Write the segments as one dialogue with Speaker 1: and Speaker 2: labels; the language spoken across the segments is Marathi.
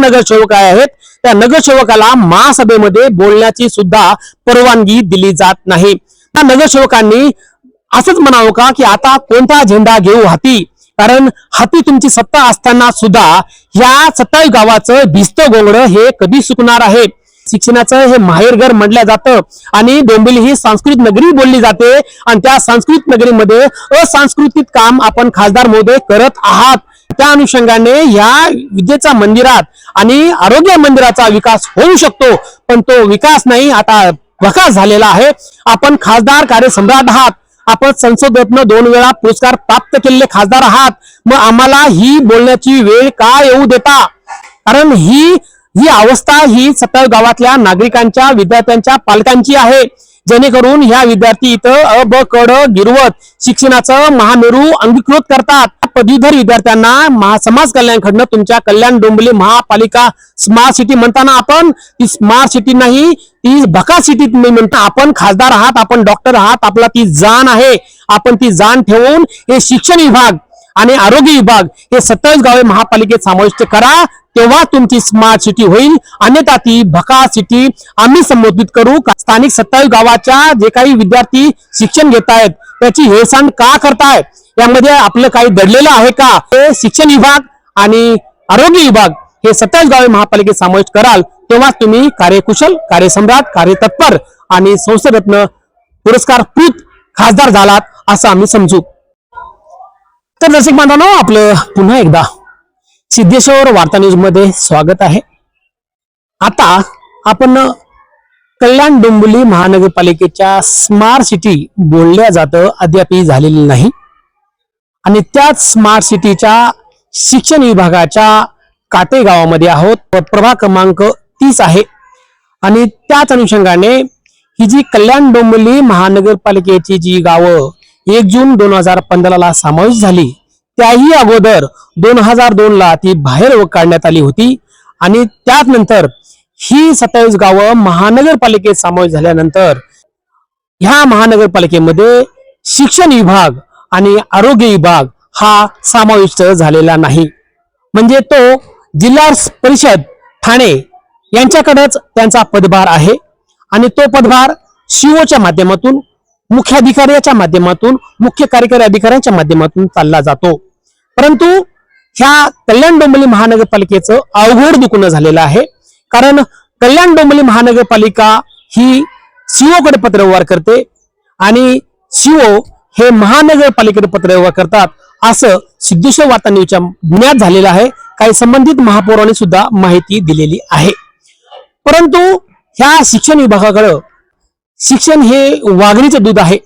Speaker 1: नगरसेवक आहेत त्या नगरसेवकाला महासभेमध्ये बोलण्याची सुद्धा परवानगी दिली जात नाही। त्या नगरसेवकांनी असंच म्हणावं का की आता कोणता झेंडा घेऊ हाती, कारण हाती तुमची सत्ता असताना सुद्धा या 27 गावाचं भिस्त गोंगडं हे कधी सुकणार आहे। शिक्षणाचं हे माहेरघर म्हटलं जातं आणि डोंबिवली ही सांस्कृतिक नगरी बोलली जाते आणि त्या सांस्कृतिक नगरीमध्ये असांस्कृतिक काम आपण खासदार महोदय करत आहात। त्या अनुषंगाने या विद्येच्या मंदिरात आणि आरोग्य मंदिराचा विकास होऊ शकतो, पण तो विकास नाही, आता विकास झालेला आहे। आपण खासदार कार्यसम्राट आहात, आपण संसद रत्न 2 वेळा पुरस्कार प्राप्त केलेले खासदार आहात, मग आम्हाला ही बोलण्याची वेळ का येऊ देता? कारण ही अवस्था ही 27 गावातल्या नागरिकांच्या, विद्यार्थ्यांच्या, पालकांची आहे, जेणेकरून ह्या विद्यार्थी इथं अ ब क ड गिरवत शिक्षणाचं महामेरू अंगीकृत करतात। पदवीधर विद्यार्थ्यांना समाज कल्याणकडनं तुमच्या कल्याण डोंबिवली महापालिका स्मार्ट सिटी म्हणताना आपण ती स्मार्ट सिटी नाही, ती भका सिटी म्हणता। आपण खासदार आहात, आपण डॉक्टर आहात, आपला ती जाण आहे, आपण ती जाण ठेवून हे शिक्षण विभाग आणि आरोग्य विभाग हे 27 गावे महापालिकेत समाविष्ट करा, तेव्हा तुमची स्मार्ट सिटी होईल, अन्यथा ती भका सिटी आम्ही संबोधित करू। स्थानिक 27 गावाच्या जे काही विद्यार्थी शिक्षण घेत आहेत त्याची हेळसांड का करताय? यामध्ये आपलं काही दडलेलं आहे का? हे शिक्षण विभाग आणि आरोग्य विभाग हे 27 गावे महापालिकेत समाविष्ट कराल, तेव्हा तुम्ही कार्यकुशल, कार्यसम्राट, कार्यतत्पर आणि संसदरत्न पुरस्कारकृत खासदार झालात असं आम्ही समजू। तर दर्शक बांधवांनो, आपलं पुन्हा एकदा सिद्धेश्वर वार्ता न्यूज मध्ये स्वागत आहे। आता आपण कल्याण डोंबिवली महानगरपालिकेच्या स्मार्ट सिटी बोलल्या जातं अद्यापही झालेली नाही आणि त्याच स्मार्ट सिटीच्या शिक्षण विभागाच्या काटे गावामध्ये आहोत। प्रभाग क्रमांक 30 आहे आणि त्याच अनुषंगाने ही जी कल्याण डोंबिवली महानगरपालिकेची जी गावं 1 जून 2015 ला समावेश झाली, त्याही अगोदर 2002 ला ती बाहेर काढण्यात आली होती आणि त्यानंतर ही 27 गावं महानगरपालिकेत समावेश झाल्यानंतर ह्या महानगरपालिकेमध्ये शिक्षण विभाग आणि आरोग्य विभाग हा समाविष्ट झालेला नाही। म्हणजे तो जिल्हा परिषद ठाणे यांच्याकडेच त्यांचा पदभार आहे आणि तो पदभार सीओच्या माध्यमातून, मुख्याधिकाऱ्याच्या माध्यमातून, मुख्य कार्यकारी अधिकाऱ्यांच्या माध्यमातून चालला जातो। परंतु ह्या कल्याण डोंबिवली महानगरपालिकेचं अवघड दुखणं झालेलं आहे, कारण कल्याण डोंबिवली महानगरपालिका ही सीओ कडे पत्रव्यवहार करते आणि सीओ हे महानगरपालिकेकडे पत्रव्यवहार करतात असं सिद्धेश्वर वार्ता न्यूजच्या ज्ञात झालेलं आहे। काही संबंधित महापौरांनी सुद्धा माहिती दिलेली आहे। परंतु ह्या शिक्षण विभागाकडे शिक्षण हे वाघिणीचं दूध आहे,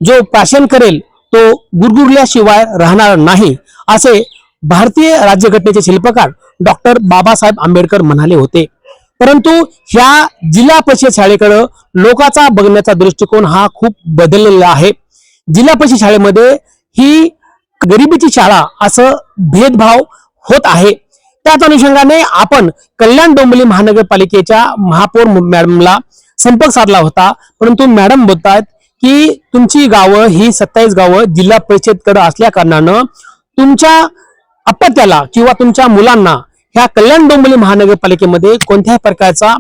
Speaker 1: जो प्राशन करेल तो गुरगुरल्याशिवाय राहणार नाही असे भारतीय राज्यघटनेचे शिल्पकार डॉक्टर बाबासाहेब आंबेडकर म्हणाले होते। परंतु ह्या जिल्हा परिषद शाळेकडे लोकांचा बघण्याचा दृष्टिकोन हा खूप बदललेला आहे। जिल्हा परिषद शाळेमध्ये ही गरिबीची शाळा असं भेदभाव होत आहे। त्याच अनुषंगाने आपण कल्याण डोंबिवली महानगरपालिकेच्या महापौर मॅडमला संपर्क साधला होता, परंतु मॅडम बोलतात की तुमची गावं ही 27 गावं जिल्हा परिषदकडे असल्या कारणानं तुमच्या अपत्याला किंवा तुमच्या मुलांना ह्या कल्याण डोंबिवली महानगरपालिकेमध्ये कोणत्याही प्रकारचा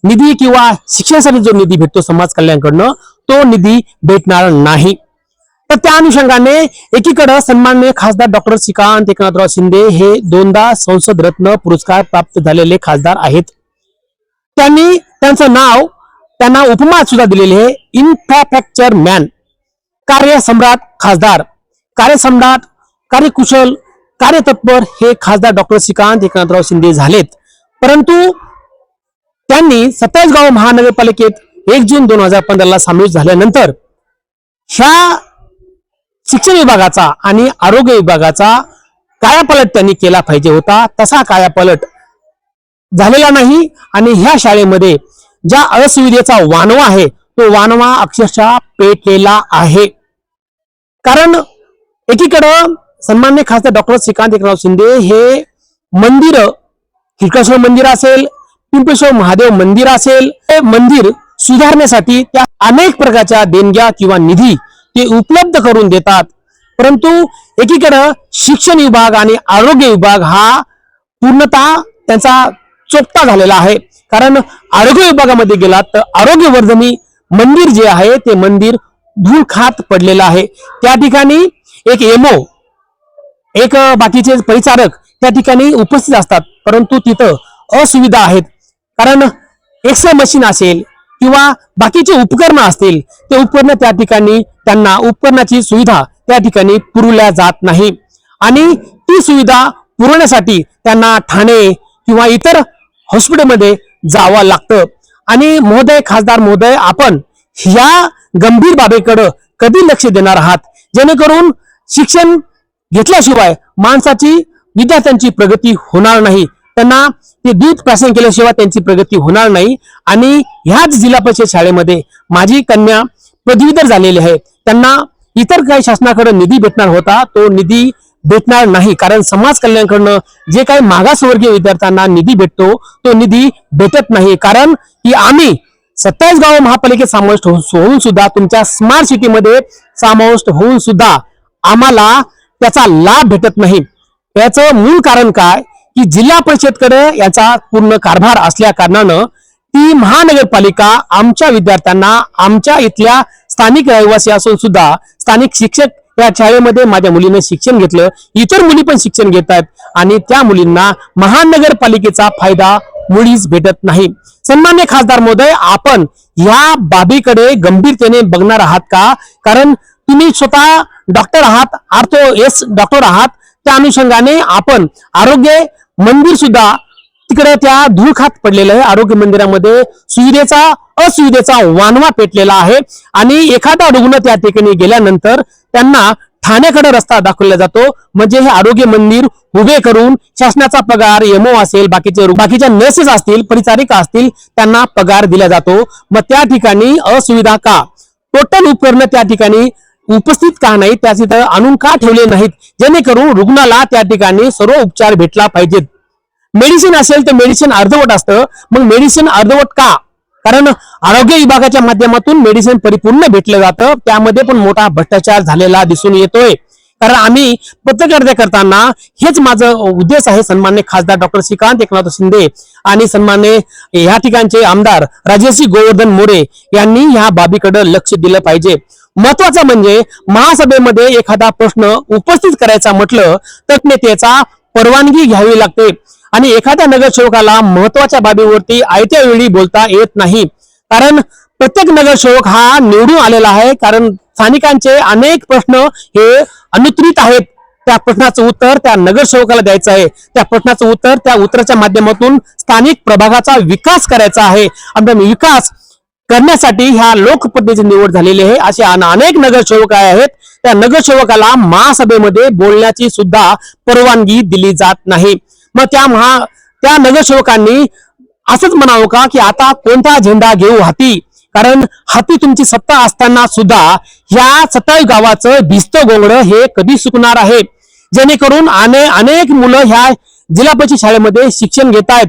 Speaker 1: निधी किंवा शिक्षणासाठी जो निधी भेटतो समाज कल्याणकडनं तो निधी भेटणार नाही। तर त्या अनुषंगाने एकीकडे सन्माननीय खासदार डॉक्टर श्रीकांत एकनाथराव शिंदे हे 2दा संसद रत्न पुरस्कार प्राप्त झालेले खासदार आहेत। त्यांनी त्यांचं नाव, त्यांना उपमा सुद्धा दिलेली आहे, इन्फ्रास्ट्रक्चर मॅन, कार्यसम्राट खासदार, कार्यसम्राट, कार्यकुशल, कार्यतत्पर हे खासदार डॉक्टर श्रीकांत एकनाथराव शिंदे झालेत। परंतु त्यांनी 27 गाव महानगरपालिकेत 1 जून 2015 ला समावेश झाल्यानंतर ह्या शिक्षण विभागाचा आणि आरोग्य विभागाचा कायापालट त्यांनी केला पाहिजे होता, तसा कायापालट झालेला नाही आणि ह्या शाळेमध्ये ज्या असुविधेचा वानवा आहे तो वानवा अक्षरशः पेटलेला आहे। कारण एकीकडे सन्माननीय खासदार डॉक्टर श्रीकांत एकनाथ शिंदे हे मंदिर, हिरकेश्वर मंदिर असेल, पिंपळेश्वर महादेव मंदिर असेल, हे मंदिर सुधारण्यासाठी त्या अनेक प्रकारच्या देणग्या किंवा निधी ते उपलब्ध करून देतात। परंतु एकीकडे शिक्षण विभाग आणि आरोग्य विभाग हा पूर्णतः त्यांचा चोपटा झालेला आहे. कारण आरोग्य विभागामध्ये गेलात तर आरोग्यवर्धिनी मंदिर जे आहे ते मंदिर धूळ खात पडलेलं आहे. त्या ठिकाणी एक एमओ एक बाकीचे परिचारक त्या ठिकाणी उपस्थित असतात, परंतु तिथं असुविधा आहेत. कारण एक्सरे मशीन असेल किंवा बाकीचे उपकरणं असतील, ते उपकरणं त्या ठिकाणी त्यांना उपकरणाची सुविधा त्या ठिकाणी पुरवल्या जात नाही आणि ती सुविधा पुरवण्यासाठी त्यांना ठाणे किंवा इतर हॉस्पिटलमध्ये जावं लागतं. आणि महोदय, खासदार महोदय, आपण ह्या गंभीर बाबीकडे कधी लक्ष देणार आहात, जेणेकरून शिक्षण घेतल्याशिवाय माणसाची, विद्यार्थ्यांची प्रगती होणार नाही, त्यांना ते दूध प्राशन केल्याशिवाय त्यांची प्रगती होणार नाही. आणि ह्याच जिल्हा परिषद शाळेमध्ये माझी कन्या पदवीधर झालेली आहे, त्यांना इतर काही शासनाकडे निधी भेटणार होता, तो निधी भेटणार नाही. कारण समाज कल्याणाकडनं जे काही मागासवर्गीय विद्यार्थ्यांना निधी भेटतो तो निधी भेटत नाही. कारण की आम्ही 27 गाव महापालिकेत समाविष्ट होऊन सुद्धा, तुमच्या स्मार्ट सिटीमध्ये समाविष्ट होऊन सुद्धा आम्हाला त्याचा लाभ भेटत नाही. याचं मूळ कारण काय की जिल्हा परिषदकडे याचा पूर्ण कारभार असल्या कारणानं ती महानगरपालिका आमच्या विद्यार्थ्यांना, आमच्या इथल्या स्थानिक रहिवासी असून सुद्धा, स्थानिक शिक्षक या शाळेमध्ये माझ्या मुलीने शिक्षण घेतलं, इतर मुली पण शिक्षण घेत आहेत आणि त्या मुलींना महानगरपालिकेचा फायदा मुळीच भेटत नाही. सन्मान्य खासदार महोदय, आपण या बाबीकडे गंभीरतेने बघणार आहात का? कारण तुम्ही स्वतः डॉक्टर आहात, आर्थो डॉक्टर आहात, त्या अनुषंगाने आपण आरोग्य मंदिर सुद्धा तिकडे त्या धूळ खात पडलेलं आहे. आरोग्य मंदिरामध्ये असुविधेचा वानवा पेटलेला आहे आणि एखादा रुग्ण त्या ठिकाणी गेल्यानंतर त्यांना ठाण्याकडे रस्ता दाखवला जातो. म्हणजे हे आरोग्य मंदिर उभे करून शासनाचा पगार, एमओ असेल, बाकीच्या नर्सेस असतील, परिचारिका असतील, त्यांना पगार दिला जातो. मग त्या ठिकाणी असुविधा का? टोटल उपकरणं त्या ठिकाणी उपस्थित का नाही, त्याची आणून का ठेवले नाहीत, जेणेकरून रुग्णाला त्या ठिकाणी सर्व उपचार भेटला पाहिजेत. मेडिसिन असेल तर मेडिसिन अर्धवट असतं. मग मेडिसिन अर्धवट का? कारण आरोग्य विभागाच्या माध्यमातून मेडिसिन परिपूर्ण भेटलं जातं, त्यामध्ये पण मोठा भ्रष्टाचार झालेला दिसून येतोय. कारण आम्ही पत्रकारिता करताना हेच माझं उद्देश आहे. सन्मान्य खासदार डॉक्टर श्रीकांत एकनाथ शिंदे आणि सन्मान्य ह्या ठिकाणचे आमदार राजेश्री गोवर्धन मोरे यांनी ह्या बाबीकडे लक्ष दिलं पाहिजे. महत्वाचं म्हणजे महासभेमध्ये एखादा प्रश्न उपस्थित करायचा म्हटलं तर नेत्याचा परवानगी घ्यावी लागते आणि एखाद्या नगरसेवकाला महत्वाच्या बाबीवरती आयत्या वेळी बोलता येत नाही. कारण प्रत्येक नगरसेवक हा निवडून आलेला आहे. कारण स्थानिकांचे अनेक प्रश्न हे अनुत्तरित आहेत. त्या प्रश्नाचं उत्तर त्या नगरसेवकाला द्यायचं आहे. त्या प्रश्नाचं उत्तर, त्या उत्तराच्या माध्यमातून स्थानिक प्रभागाचा विकास करायचा आहे. आणि विकास करण्यासाठी ह्या लोकप्रतिनिधीची निवड झालेली आहे. असे अनेक नगरसेवक आहेत. त्या नगरसेवकाला महासभेमध्ये बोलण्याची सुद्धा परवानगी दिली जात नाही. मग त्या नगरसेवकांनी असंच म्हणावं का की आता कोणता झेंडा घेऊ हाती? कारण हाती तुमची सत्ता असताना सुद्धा ह्या 27 गावाचं भिस्त गोंगडं हे कधी सुकणार आहे? जेणेकरून अनेक मुलं ह्या जिल्हा परिषद शाळेमध्ये शिक्षण घेत आहेत,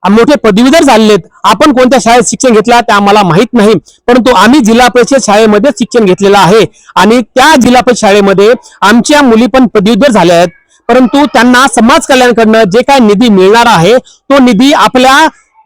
Speaker 1: मोठे पदवीधर झालेत. आपण कोणत्या शाळेत शिक्षण घेतला ते आम्हाला माहित नाही, परंतु आम्ही जिल्हा परिषद शाळेमध्ये शिक्षण घेतलेलं आहे आणि त्या जिल्हा परिषद शाळेमध्ये आमच्या मुली पण पदवीधर झाल्या आहेत. परंतु त्यांना समाज कल्याणाकडनं जे काही निधी मिळणार आहे तो निधी आपल्या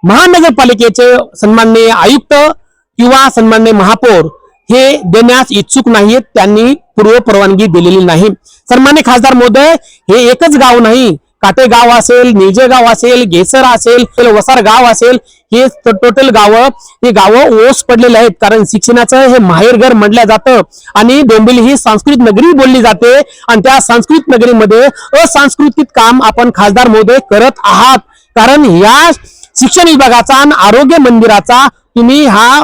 Speaker 1: महानगरपालिकेचे सन्माननीय आयुक्त किंवा सन्माननीय महापौर हे देण्यास इच्छुक नाहीत. त्यांनी पूर्व परवानगी दिलेली नाही. सन्माननीय खासदार महोदय, हे एकच गाव नाही, काटेगाव असेल, निळजेगाव असेल, घेसर असेल, वसार गाव असेल, हे टोटल गावं ओस पडलेले आहेत. कारण शिक्षणाचं हे माहेरघर म्हटलं जातं आणि डोंबिवली ही सांस्कृतिक नगरी बोलली जाते आणि त्या सांस्कृतिक नगरीमध्ये असांस्कृतिक काम आपण खासदार महोदय करत आहात. कारण या शिक्षण विभागाचा आणि आरोग्य मंदिराचा तुम्ही हा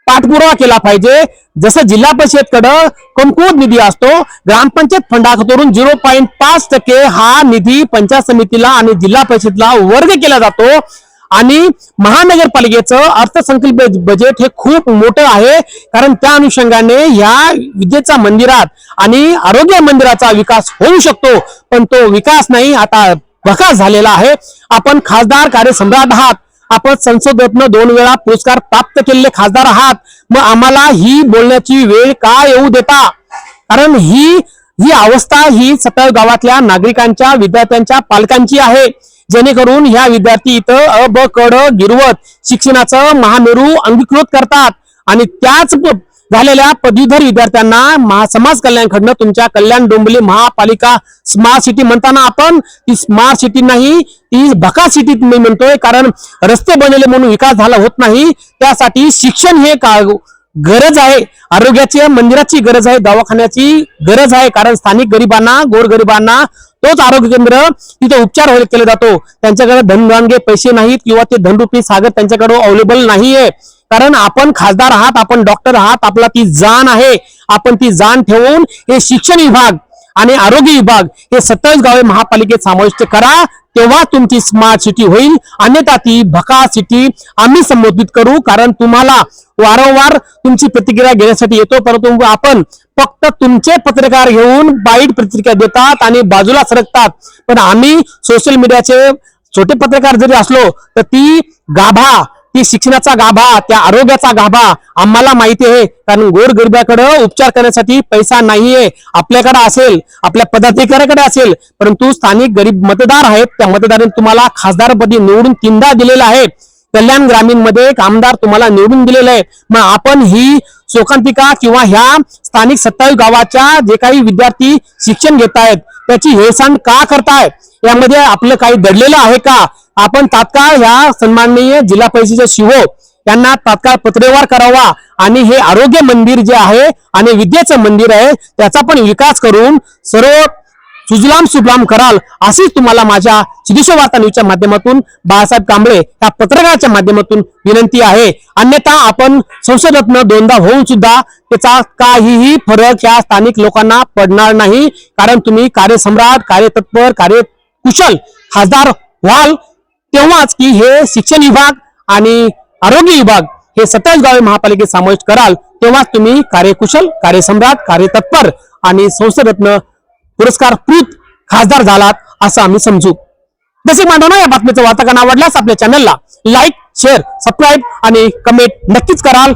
Speaker 1: पाठपुरावा केला पाहिजे. जसं जिल्हा परिषदकडे कमकुवत निधी असतो, ग्रामपंचायत फंडातून 0.5% हा निधी पंचायत समितीला आणि जिल्हा परिषदला वर्ग केला जातो आणि महानगरपालिकेचं अर्थसंकल्प बजेट हे खूप मोठं आहे. कारण त्या अनुषंगाने या विद्येच्या मंदिरात आणि आरोग्य मंदिराचा विकास होऊ शकतो, पण तो विकास नाही, आता बकास झालेला आहे. आपण खासदार कार्यसम्राट आहात, आपण संसद रत्न 2 वेळा पुरस्कार प्राप्त केलेले खासदार आहात. मग आम्हाला ही बोलण्याची वेळ का येऊ देता? कारण ही अवस्था ही 27 गावातल्या नागरिकांच्या, विद्यार्थ्यांच्या, पालकांची आहे. जेणेकरून ह्या विद्यार्थी इथं अ ब क ड गिरवत शिक्षणाचं महामेरू अंगीकृत करतात आणि त्याच झालेल्या पदवीधर विद्यार्थ्यांना समाज कल्याणकडनं तुमच्या कल्याण डोंबिवली महापालिका स्मार्ट सिटी म्हणताना आपण ती स्मार्ट सिटी नाही, ती भका सिटी मी म्हणतोय, कारण रस्ते बनवले म्हणून विकास झाला होत नाही. त्यासाठी शिक्षण हे गरज आहे, आरोग्याची मंदिराची गरज आहे, दवाखान्याची गरज आहे, कारण स्थानिक गरिबांना गोरगरिबांना तोच आरोग्य केंद्र तिथे उपचार केले जातो. त्यांच्याकडे धनवानगे पैसे नाहीत किंवा ते धनरूपी सागर त्यांच्याकडे अवेलेबल नाहीये. कारण आपण खासदार आहात, आपण डॉक्टर आहात, आपला ती जाण आहे. आपण ती जाण ठेवून हे शिक्षण विभाग आणि आरोग्य विभाग हे 27 गावे महापालिकेत समाविष्ट करा, तेव्हा तुमची स्मार्ट सिटी होईल. अन्यथा ती भका सिटी आम्ही संबोधित करू. कारण तुम्हाला वारंवार तुमची प्रतिक्रिया घेण्यासाठी येतो, परंतु आपण फक्त तुमचे पत्रकार घेऊन बाईट प्रतिक्रिया देतात आणि बाजूला सरकतात. पण आम्ही सोशल मीडियाचे छोटे पत्रकार जरी असलो तर ती गाभा, ती शिक्षणाचा गाभा, त्या आरोग्याचा गाभा आम्हाला माहिती आहे. कारण गोरगरिबाकडे उपचार करण्यासाठी पैसा नाहीये. आपल्याकडे असेल, आपल्या पदाधिकाऱ्याकडे असेल, परंतु स्थानिक गरीब मतदार आहेत, त्या मतदारांनी तुम्हाला खासदारपदी निवडून 3दा दिलेलं आहे. कल्याण ग्रामीण मध्ये एक आमदार तुम्हाला निवडून दिलेलं आहे. मग आपण ही शोकांतिका किंवा ह्या स्थानिक 27 गावाच्या जे काही विद्यार्थी शिक्षण घेत आहेत त्याची हेळसांड का करताय? यामध्ये आपलं काही दडलेलं आहे का? आपण तात्काळ ह्या सन्माननीय जिल्हा परिषदेच्या शिवो यांना तात्काळ पत्रव्यवहार करावा आणि हे आरोग्य मंदिर जे आहे आणि विद्येचं मंदिर आहे त्याचा पण विकास करून सर्व सुजलाम सुफलाम कराल, अशीच तुम्हाला माझ्या सिद्धेश्वर वार्ता न्यूजच्या माध्यमातून बाळासाहेब कांबळे या पत्रकाराच्या माध्यमातून विनंती आहे. अन्यथा आपण संसदरत्न 2दा होऊन सुद्धा त्याचा काहीही फरक या स्थानिक लोकांना पडणार नाही. कारण तुम्ही कार्यसम्राट, कार्यतत्पर, कार्यकुशल खासदार व्हाल तेव्हाच की हे शिक्षण विभाग आणि आरोग्य विभाग हे 27 गावे महापालिकेत समाविष्ट कराल, तेव्हाच तुम्ही कार्यकुशल, कार्यसम्राट, कार्यतत्पर आणि संसदरत्न पुरस्कारकृत खासदार झालात असं आम्ही समजू. दर्शक बांधवांनो, या बातमीचा वार्तांकन आवडल्यास आपल्या चॅनलला लाईक, शेअर, सबस्क्राईब आणि कमेंट नक्कीच कराल.